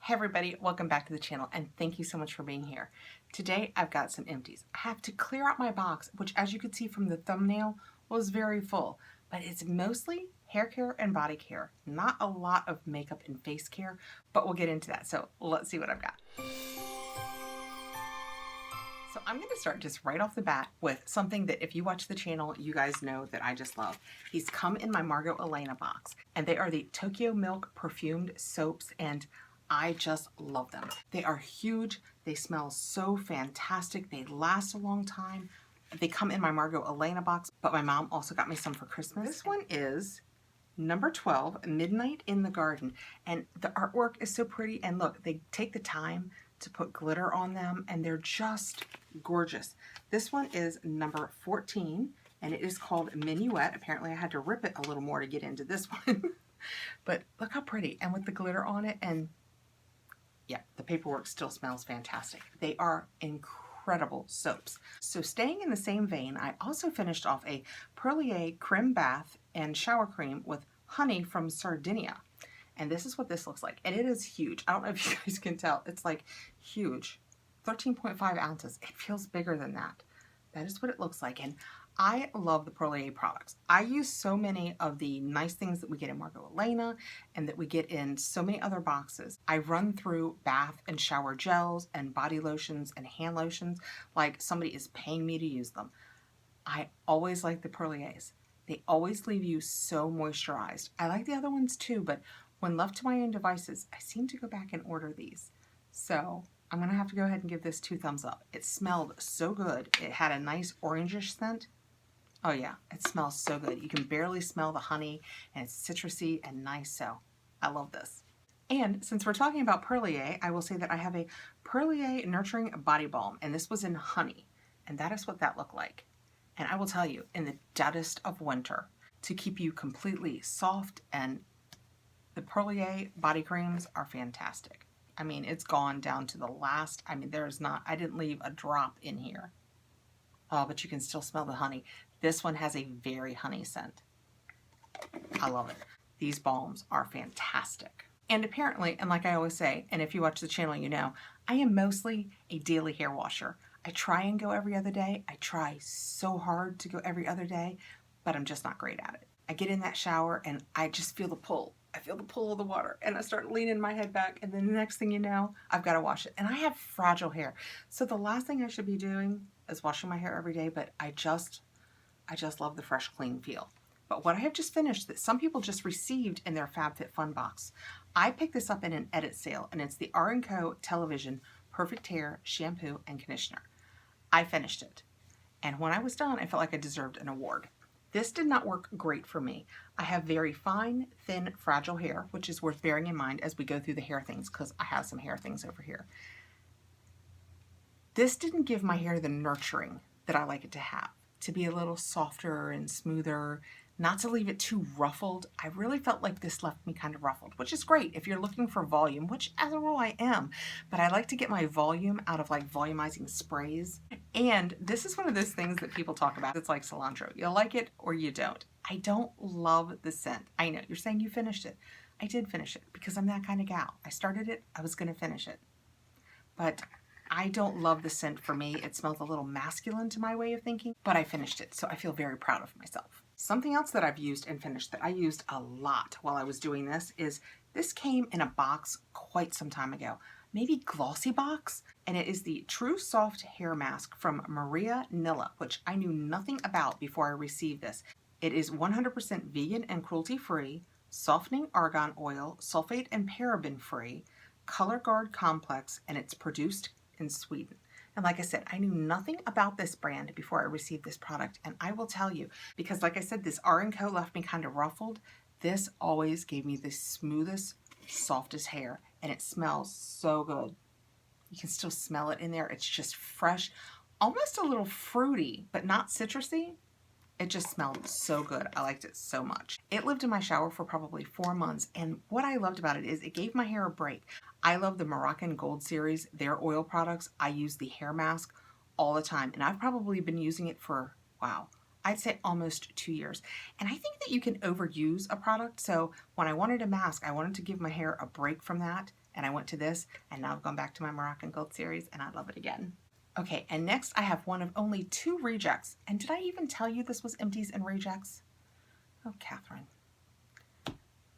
Hey everybody, welcome back to the channel and thank you so much for being here. Today I've got some empties. I have to clear out my box, which as you can see from the thumbnail was very full, but it's mostly hair care and body care. Not a lot of makeup and face care, but we'll get into that. So let's see what I've got. So I'm going to start just right off the bat with something that if you watch the channel, you guys know that I just love. These come in my Margot Elena box and they are the Tokyo Milk perfumed soaps and I just love them. They are huge. They smell so fantastic. They last a long time. They come in my Margot Elena box, but my mom also got me some for Christmas. This one is number 12, Midnight in the Garden. And the artwork is so pretty. And look, they take the time to put glitter on them and they're just gorgeous. This one is number 14 and it is called Minuet. Apparently I had to rip it a little more to get into this one. But look how pretty. And with the glitter on it, and yeah, the paperwork still smells fantastic. They are incredible soaps. So staying in the same vein, I also finished off a Perlier Creme Bath and Shower Cream with honey from Sardinia. And this is what this looks like. And it is huge. I don't know if you guys can tell. It's like huge. 13.5 ounces. It feels bigger than that. That is what it looks like. And I love the Perlier products. I use so many of the nice things that we get in Margot Elena and that we get in so many other boxes. I run through bath and shower gels and body lotions and hand lotions like somebody is paying me to use them. I always like the Perliers. They always leave you so moisturized. I like the other ones too, but when left to my own devices, I seem to go back and order these. So I'm gonna have to go ahead and give this 2 thumbs up. It smelled so good. It had a nice orangish scent. Oh yeah, it smells so good. You can barely smell the honey and it's citrusy and nice, so I love this. And since we're talking about Perlier, I will say that I have a Perlier Nurturing Body Balm and this was in honey and that is what that looked like. And I will tell you, in the deadest of winter, to keep you completely soft, and the Perlier body creams are fantastic. I mean, it's gone down to the last, I mean, there's not, I didn't leave a drop in here. Oh, but you can still smell the honey. This one has a very honey scent. I love it. These balms are fantastic. And apparently, and like I always say, and if you watch the channel, you know, I am mostly a daily hair washer. I try and go every other day. I try so hard to go every other day, but I'm just not great at it. I get in that shower and I just feel the pull. I feel the pull of the water and I start leaning my head back and then the next thing you know, I've got to wash it. And I have fragile hair. So the last thing I should be doing is washing my hair every day, but I just love the fresh, clean feel. But what I have just finished that some people just received in their FabFitFun box, I picked this up in an edit sale and it's the R&Co Television Perfect Hair Shampoo and Conditioner. I finished it. And when I was done, I felt like I deserved an award. This did not work great for me. I have very fine, thin, fragile hair, which is worth bearing in mind as we go through the hair things because I have some hair things over here. This didn't give my hair the nurturing that I like it to have, to be a little softer and smoother, not to leave it too ruffled. I really felt like this left me kind of ruffled, which is great if you're looking for volume, which as a rule I am, but I like to get my volume out of like volumizing sprays. And this is one of those things that people talk about. It's like cilantro. You like it or you don't. I don't love the scent. I know you're saying you finished it. I did finish it because I'm that kind of gal. I started it, I was going to finish it. But I don't love the scent for me. It smells a little masculine to my way of thinking, but I finished it, so I feel very proud of myself. Something else that I've used and finished that I used a lot while I was doing this is this came in a box quite some time ago, maybe Glossy Box, and it is the True Soft Hair Mask from Maria Nila, which I knew nothing about before I received this. It is 100% vegan and cruelty-free, softening argan oil, sulfate and paraben free, color guard complex, and it's produced in Sweden. And like I said, I knew nothing about this brand before I received this product. And I will tell you, because like I said, this R&Co left me kind of ruffled. This always gave me the smoothest, softest hair. And it smells so good. You can still smell it in there. It's just fresh, almost a little fruity, but not citrusy. It just smelled so good. I liked it so much. It lived in my shower for probably 4 months. And what I loved about it is it gave my hair a break. I love the Moroccan Gold series, their oil products. I use the hair mask all the time. And I've probably been using it for, wow, I'd say almost 2 years. And I think that you can overuse a product. So when I wanted a mask, I wanted to give my hair a break from that and I went to this, and now I've gone back to my Moroccan Gold series, and I love it again. Okay, and next I have one of only 2 rejects. And did I even tell you this was Empties and rejects? Oh, Catherine.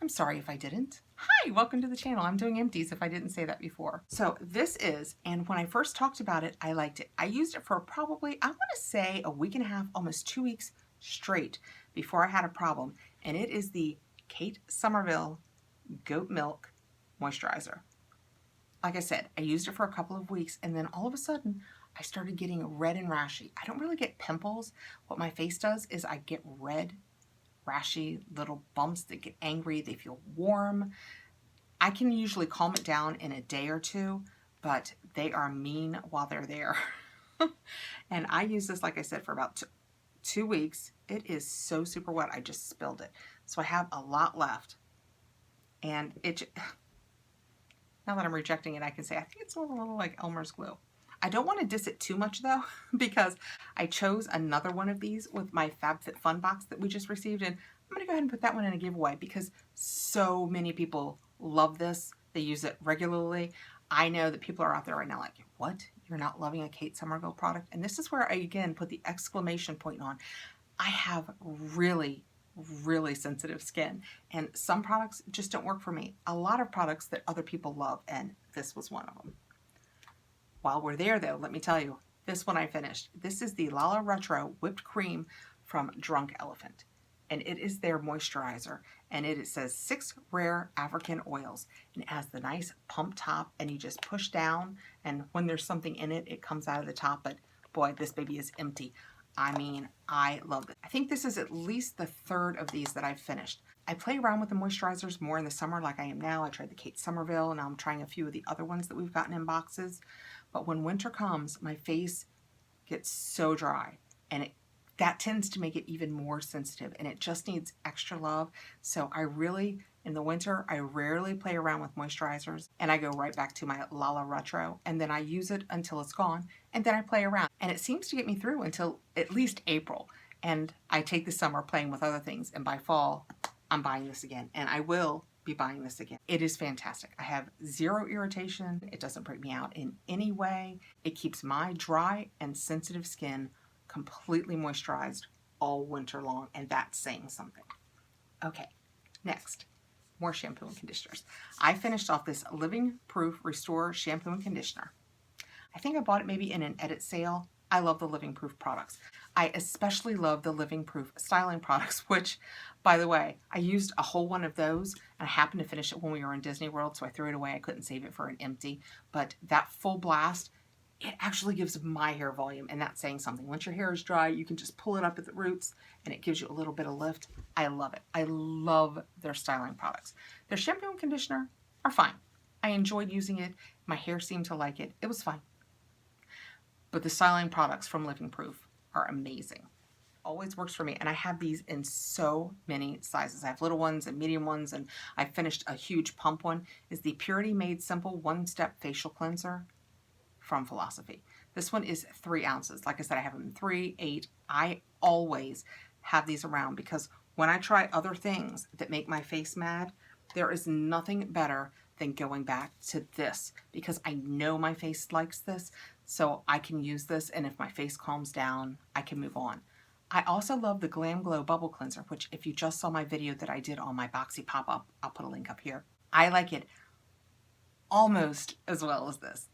I'm sorry if I didn't. Hi, welcome to the channel. I'm doing Empties if I didn't say that before. So this is, and when I first talked about it, I liked it. I used it for probably, I want to say a week and a half, almost 2 weeks straight before I had a problem. And it is the Kate Somerville Goat Milk Moisturizer. Like I said, I used it for a couple of weeks, and then all of a sudden, I started getting red and rashy. I don't really get pimples. What my face does is I get red, rashy little bumps that get angry. They feel warm. I can usually calm it down in a day or 2, but they are mean while they're there. And I use this, like I said, for about 2 weeks. It is so super wet. I just spilled it. So I have a lot left. And it, now that I'm rejecting it, I can say, I think it's a little like Elmer's glue. I don't want to diss it too much though, because I chose another one of these with my FabFitFun box that we just received, and I'm going to go ahead and put that one in a giveaway because so many people love this. They use it regularly. I know that people are out there right now like, what? You're not loving a Kate Somerville product? And this is where I again put the exclamation point on. I have really sensitive skin, and some products just don't work for me. A lot of products that other people love, and this was one of them. While we're there though, let me tell you, this one I finished. This is the Lala Retro Whipped Cream from Drunk Elephant. And it is their moisturizer. And it says 6 rare African oils. And it has the nice pump top, and you just push down, and when there's something in it, it comes out of the top. But boy, this baby is empty. I mean, I love it. I think this is at least the 3rd of these that I've finished. I play around with the moisturizers more in the summer like I am now. I tried the Kate Somerville, and now I'm trying a few of the other ones that we've gotten in boxes. But when winter comes, my face gets so dry, and that tends to make it even more sensitive, and it just needs extra love. So I really, in the winter, I rarely play around with moisturizers, and I go right back to my Lala Retro, and then I use it until it's gone, and then I play around. And it seems to get me through until at least April, and I take the summer playing with other things, and by fall, I'm buying this again, and I will be buying this again. It is fantastic. I have 0 irritation. It doesn't break me out in any way. It keeps my dry and sensitive skin completely moisturized all winter long, and that's saying something. Okay, next, more shampoo and conditioners. I finished off this Living Proof Restore shampoo and conditioner. I think I bought it maybe in an edit sale. I love the Living Proof products. I especially love the Living Proof styling products, which, by the way, I used a whole one of those, and I happened to finish it when we were in Disney World, so I threw it away. I couldn't save it for an empty, but that full blast, it actually gives my hair volume, and that's saying something. Once your hair is dry, you can just pull it up at the roots, and it gives you a little bit of lift. I love it. I love their styling products. Their shampoo and conditioner are fine. I enjoyed using it. My hair seemed to like it. It was fine. But the styling products from Living Proof are amazing. Always works for me, and I have these in so many sizes. I have little ones and medium ones, and I finished a huge pump one. Is the Purity Made Simple One-Step Facial Cleanser from Philosophy. This one is 3 ounces. Like I said, I have them in 3, 8. I always have these around because when I try other things that make my face mad, there is nothing better than going back to this because I know my face likes this, so I can use this, and if my face calms down, I can move on. I also love the Glam Glow Bubble Cleanser, which if you just saw my video that I did on my Boxy pop-up, I'll put a link up here. I like it almost as well as this.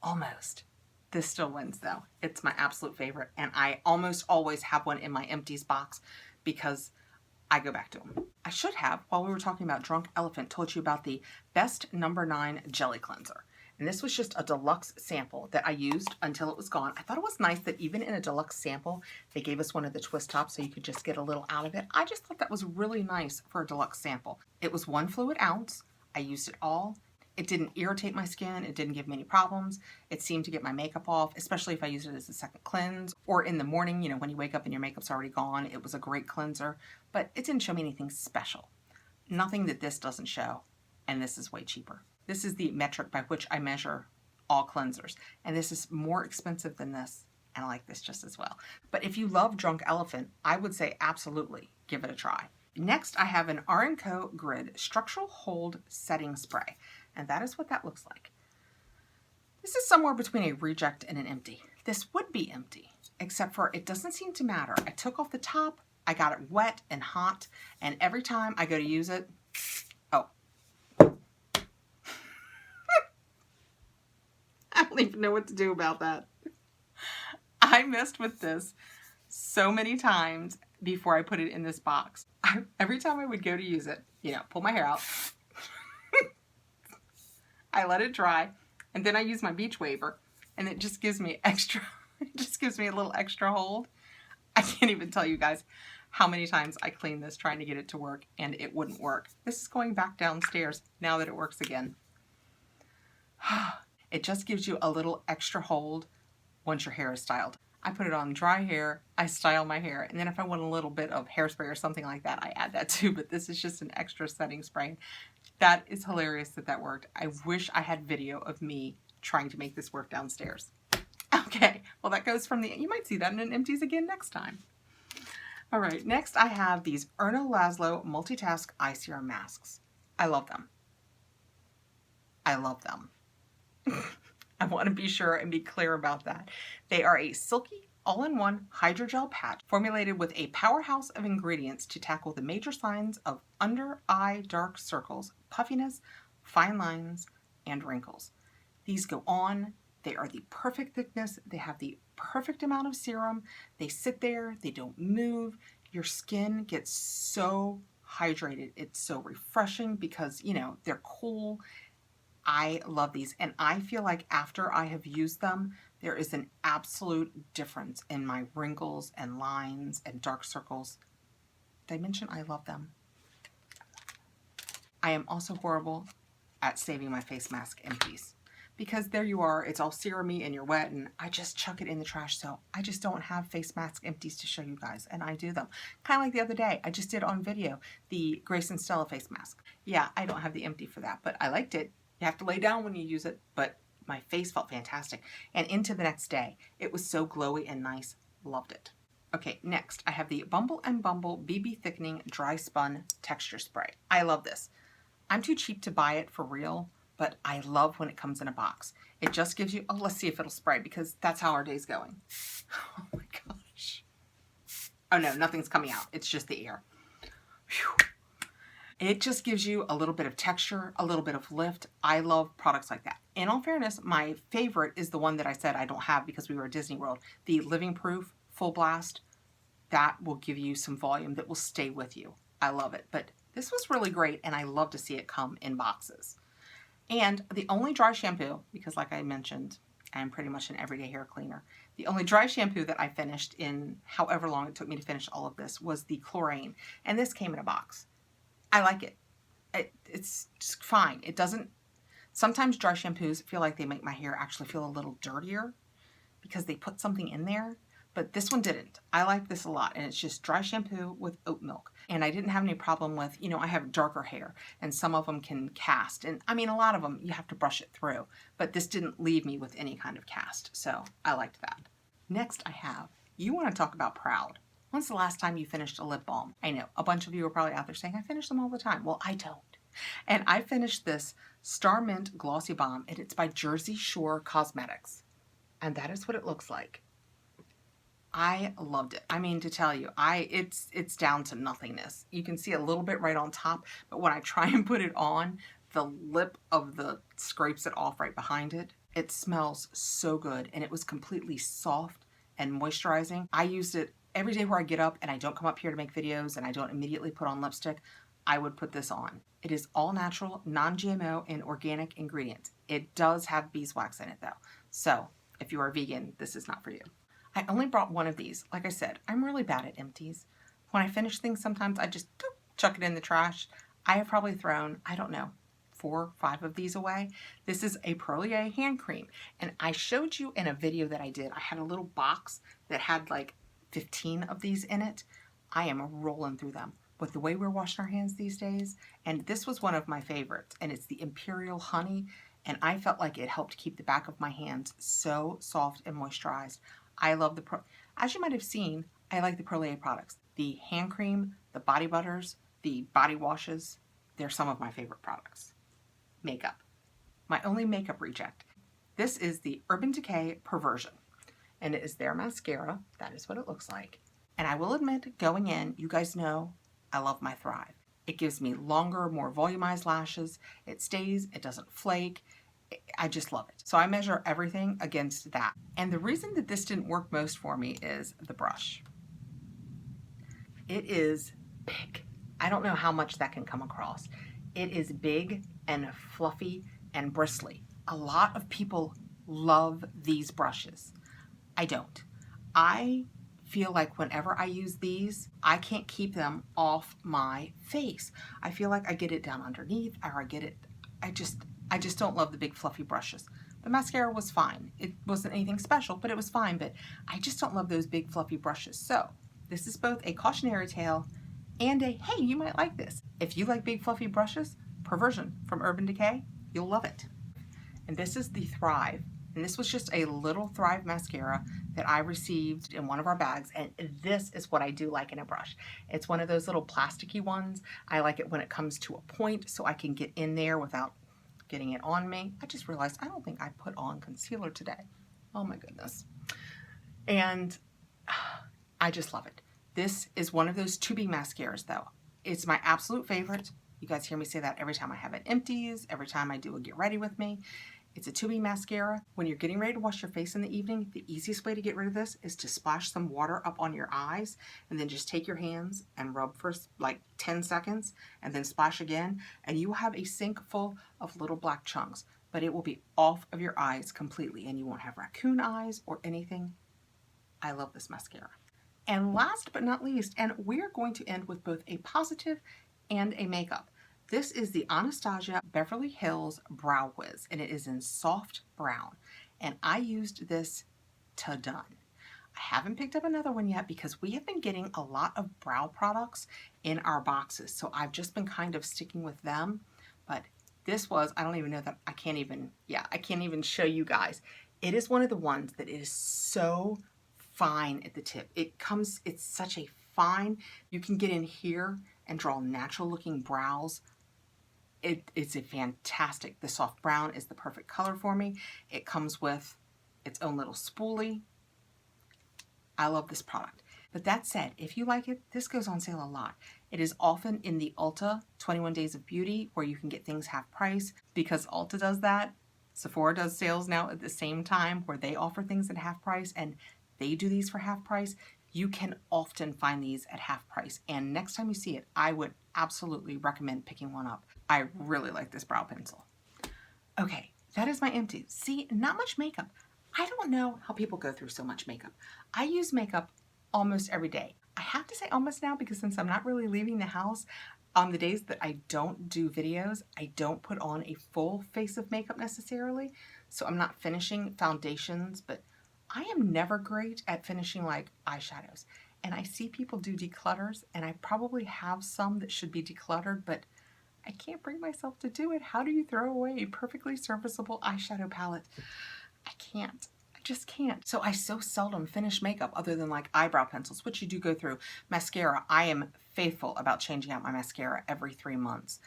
Almost. This still wins though. It's my absolute favorite, and I almost always have one in my Empties box because I go back to them. I should have, while we were talking about Drunk Elephant, told you about the Best No. 9 Jelly Cleanser. And this was just a deluxe sample that I used until it was gone. I thought it was nice that even in a deluxe sample, they gave us one of the twist tops so you could just get a little out of it. I just thought that was really nice for a deluxe sample. It was 1 fluid ounce. I used it all. It didn't irritate my skin. It didn't give me any problems. It seemed to get my makeup off, especially if I used it as a second cleanse or in the morning, you know, when you wake up and your makeup's already gone. It was a great cleanser, but it didn't show me anything special. Nothing that this doesn't show, and this is way cheaper. This is the metric by which I measure all cleansers, and this is more expensive than this, and I like this just as well. But if you love Drunk Elephant, I would say absolutely give it a try. Next, I have an R & Co Grid Structural Hold Setting Spray. And that is what that looks like. This is somewhere between a reject and an empty. This would be empty, except for it doesn't seem to matter. I took off the top, I got it wet and hot, and every time I go to use it, oh. I don't even know what to do about that. I messed with this so many times before I put it in this box. Every time I would go to use it, you know, pull my hair out, I let it dry, and then I use my beach waiver, and it just gives me extra, it just gives me a little extra hold. I can't even tell you guys how many times I cleaned this trying to get it to work, and it wouldn't work. This is going back downstairs now that it works again. It just gives you a little extra hold once your hair is styled. I put it on dry hair, I style my hair, and then if I want a little bit of hairspray or something like that, I add that too, but this is just an extra setting spray. That is hilarious that that worked. I wish I had video of me trying to make this work downstairs. Okay, well that goes from the, you might see that in an Empties again next time. All right, next I have these Erno Laszlo Multitask Eye Serum Masks. I love them. I love them. I want to be sure and be clear about that. They are a silky, all-in-one hydrogel patch formulated with a powerhouse of ingredients to tackle the major signs of under-eye dark circles, puffiness, fine lines, and wrinkles. These go on. They are the perfect thickness. They have the perfect amount of serum. They sit there. They don't move. Your skin gets so hydrated. It's so refreshing because, you know, they're cool. I love these, and I feel like after I have used them, there is an absolute difference in my wrinkles and lines and dark circles. Did I mention I love them? I am also horrible at saving my face mask empties because there you are, it's all serumy and you're wet, and I just chuck it in the trash, so I just don't have face mask empties to show you guys, and I do them. Kind of like the other day, I just did on video the Grace and Stella face mask. Yeah, I don't have the empty for that, but I liked it. You have to lay down when you use it, but my face felt fantastic. And into the next day, it was so glowy and nice. Loved it. Okay, next I have the Bumble and Bumble BB Thickening Dry Spun Texture Spray. I love this. I'm too cheap to buy it for real, but I love when it comes in a box. It just gives you, oh, let's see if it'll spray because that's how our day's going. Oh my gosh. Oh no, nothing's coming out. It's just the air. Whew. It just gives you a little bit of texture, a little bit of lift. I love products like that. In all fairness, my favorite is the one that I said I don't have because we were at Disney World. The Living Proof Full Blast. That will give you some volume that will stay with you. I love it. But this was really great, and I love to see it come in boxes. And the only dry shampoo, because like I mentioned, I'm pretty much an everyday hair cleaner. The only dry shampoo that I finished in however long it took me to finish all of this was the chlorine. And this came in a box. I like it. It's just fine. It doesn't, sometimes dry shampoos feel like they make my hair actually feel a little dirtier because they put something in there, but this one didn't. I like this a lot, and it's just dry shampoo with oat milk. And I didn't have any problem with, you know, I have darker hair and some of them can cast. And I mean, a lot of them you have to brush it through, but this didn't leave me with any kind of cast. So I liked that. Next I have, you want to talk about proud. When's the last time you finished a lip balm? I know, a bunch of you are probably out there saying, I finish them all the time. Well, I don't. And I finished this Star Mint Glossy Balm, and it's by Jersey Shore Cosmetics. And that is what it looks like. I loved it. I mean, to tell you, it's down to nothingness. You can see a little bit right on top, but when I try and put it on, the lip of the scrapes it off right behind it. It smells so good, and it was completely soft and moisturizing. I used it every day where I get up and I don't come up here to make videos and I don't immediately put on lipstick. I would put this on. It is all natural, non-GMO, and organic ingredients. It does have beeswax in it though. So if you are vegan, this is not for you. I only brought one of these. Like I said, I'm really bad at empties. When I finish things, sometimes I just chuck it in the trash. I have probably thrown, I don't know, 4 or 5 of these away. This is a Perlier hand cream. And I showed you in a video that I did, I had a little box that had like 15 of these in it. I am rolling through them with the way we're washing our hands these days. And this was one of my favorites, and it's the Imperial Honey. And I felt like it helped keep the back of my hands so soft and moisturized. I love as you might have seen, I like the Perlier products. The hand cream, the body butters, the body washes, they're some of my favorite products. Makeup. my only makeup reject. This is the Urban Decay Perversion, and it is their mascara. That is what it looks like. And I will admit, going in, you guys know I love my Thrive. It gives me longer, more volumized lashes. It stays, it doesn't flake. I just love it. So I measure everything against that. And the reason that this didn't work most for me is the brush. It is big. I don't know how much that can come across. It is big and fluffy and bristly. A lot of people love these brushes. I don't. I feel like whenever I use these, I can't keep them off my face. I feel like I get it down underneath, or I just don't love the big fluffy brushes. The mascara was fine. It wasn't anything special, but it was fine, but I just don't love those big fluffy brushes. So this is both a cautionary tale and a, hey, you might like this. If you like big fluffy brushes, Perversion from Urban Decay, you'll love it. And this is the Thrive. And this was just a little Thrive mascara that I received in one of our bags. And this is what I do like in a brush. It's one of those little plasticky ones. I like it when it comes to a point so I can get in there without getting it on me. I just realized I don't think I put on concealer today. Oh my goodness. And I just love it. This is one of those tubey mascaras though. It's my absolute favorite. You guys hear me say that every time I have an Empties, every time I do a Get Ready With Me. It's a tubey mascara. When you're getting ready to wash your face in the evening, the easiest way to get rid of this is to splash some water up on your eyes and then just take your hands and rub for like 10 seconds and then splash again, and you will have a sink full of little black chunks, but it will be off of your eyes completely and you won't have raccoon eyes or anything. I love this mascara. And last but not least, and we're going to end with both a positive and a makeup. This is the Anastasia Beverly Hills Brow Wiz, and it is in soft brown. And I used this to done. I haven't picked up another one yet because we have been getting a lot of brow products in our boxes. So I've just been kind of sticking with them. But this was, I don't even know that, I can't even show you guys. It is one of the ones that is so fine at the tip. It's such a fine, you can get in here and draw natural looking brows. It's a fantastic, the soft brown is the perfect color for me. It comes with its own little spoolie. I love this product. But that said, if you like it, this goes on sale a lot. It is often in the Ulta 21 Days of Beauty where you can get things half price. Because Ulta does that, Sephora does sales now at the same time where they offer things at half price and they do these for half price. You can often find these at half price. And next time you see it, I would absolutely recommend picking one up. I really like this brow pencil. Okay, that is my Empties. See, not much makeup. I don't know how people go through so much makeup. I use makeup almost every day. I have to say almost now because since I'm not really leaving the house, on the days that I don't do videos, I don't put on a full face of makeup necessarily. So I'm not finishing foundations, but I am never great at finishing like eyeshadows. And I see people do declutters, and I probably have some that should be decluttered, but I can't bring myself to do it. How do you throw away a perfectly serviceable eyeshadow palette? I can't. I just can't. So I so seldom finish makeup other than like eyebrow pencils, which you do go through. Mascara, I am faithful about changing out my mascara every 3 months.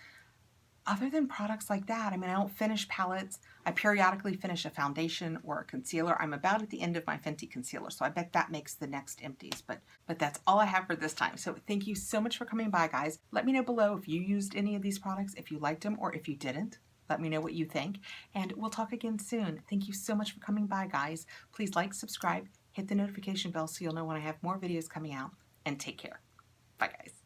Other than products like that, I mean, I don't finish palettes. I periodically finish a foundation or a concealer. I'm about at the end of my Fenty concealer, so I bet that makes the next Empties. But that's all I have for this time. So thank you so much for coming by, guys. Let me know below if you used any of these products, if you liked them, or if you didn't. Let me know what you think, and we'll talk again soon. Thank you so much for coming by, guys. Please like, subscribe, hit the notification bell so you'll know when I have more videos coming out, and take care. Bye, guys.